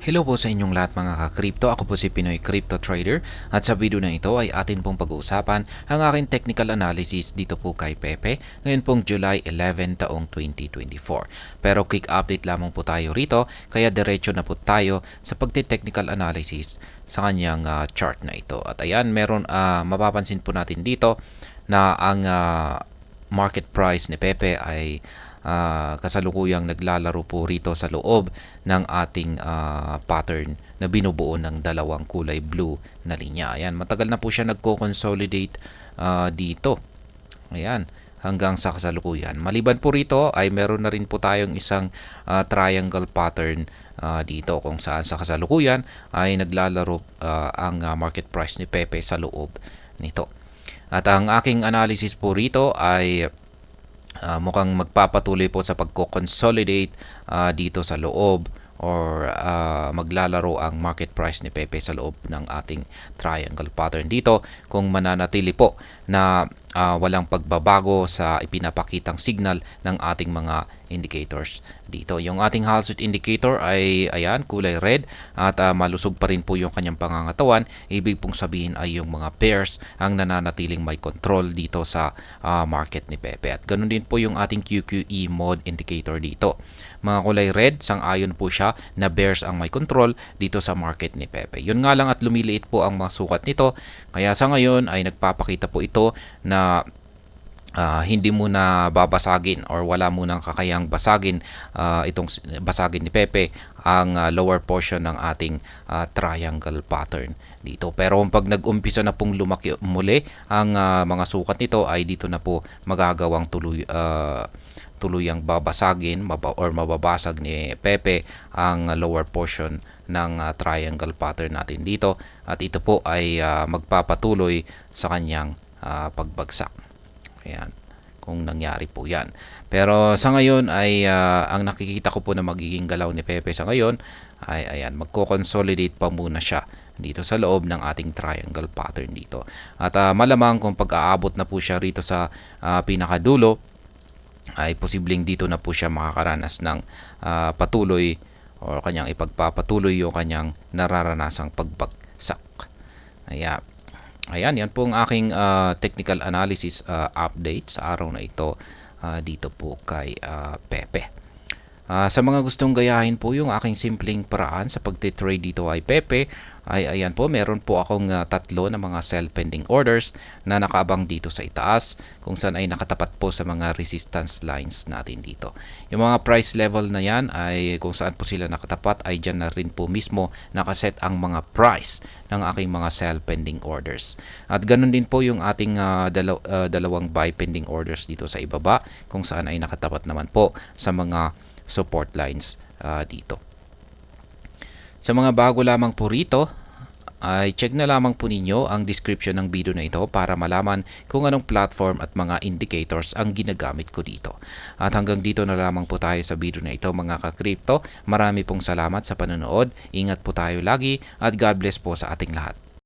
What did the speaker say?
Hello po sa inyong lahat mga ka-crypto. Ako po si Pinoy Crypto Trader at sa video na ito ay atin pong pag-uusapan ang aking technical analysis dito po kay Pepe ngayon pong July 11 taong 2024. Pero quick update lamang po tayo rito kaya diretso na po tayo sa pagti-technical analysis sa kanyang chart na ito. At ayan, mapapansin po natin dito na ang market price ni Pepe ay kasalukuyang naglalaro po rito sa loob ng ating pattern na binubuo ng dalawang kulay blue na linya. Ayan, matagal na po siya nagko-consolidate dito. Ayan, hanggang sa kasalukuyan. Maliban po rito ay meron na rin po tayong isang triangle pattern dito kung saan sa kasalukuyan ay naglalaro ang market price ni Pepe sa loob nito. At ang aking analysis po rito ay mukhang magpapatuloy po sa pagko-consolidate dito sa loob or maglalaro ang market price ni Pepe sa loob ng ating triangle pattern dito kung mananatili po na walang pagbabago sa ipinapakitang signal ng ating mga indicators dito. Yung ating Hall Street indicator ay ayan, kulay red at malusog pa rin po yung kanyang pangangatawan. Ibig pong sabihin ay yung mga pairs ang nananatiling may control dito sa market ni Pepe. At ganun din po yung ating QQE mode indicator dito. Mga kulay red, sang-ayon po siya na bears ang may control dito sa market ni Pepe. Yun nga lang at lumiliit po ang mga sukat nito. Kaya sa ngayon ay nagpapakita po ito na hindi muna babasagin or wala munang kakayang basagin basagin ni Pepe ang lower portion ng ating triangle pattern dito. Pero pag nag-umpisa na pong lumaki muli ang mga sukat nito ay dito na po magagawang tuluyang babasagin or mababasag ni Pepe ang lower portion ng triangle pattern natin dito at ito po ay magpapatuloy sa kanyang pagbagsak. Ayan, kung nangyari po yan. Pero sa ngayon ay ang nakikita ko po na magiging galaw ni Pepe sa ngayon ay ayan, magko-consolidate pa muna siya dito sa loob ng ating triangle pattern dito. At malamang kung pag-aabot na po siya rito sa pinakadulo ay posibleng dito na po siya makakaranas ng patuloy o kanyang ipagpapatuloy yung kanyang nararanasang pagbagsak. Ayan. Ayan, yan po ang aking technical analysis update sa araw na ito dito po kay Pepe. Sa mga gustong gayahin po yung aking simpleng paraan sa pagtitrade dito ay Pepe, ay ayan po, meron po akong tatlo na mga sell pending orders na nakaabang dito sa itaas kung saan ay nakatapat po sa mga resistance lines natin dito. Yung mga price level na yan ay kung saan po sila nakatapat ay dyan na rin po mismo nakaset ang mga price ng aking mga sell pending orders. At ganun din po yung ating dalawang buy pending orders dito sa ibaba kung saan ay nakatapat naman po sa mga support lines dito. Sa mga bago lamang po rito, ay check na lamang po ninyo ang description ng video na ito para malaman kung anong platform at mga indicators ang ginagamit ko dito. At hanggang dito na lamang po tayo sa video na ito mga ka-crypto. Marami pong salamat sa panonood. Ingat po tayo lagi at God bless po sa ating lahat.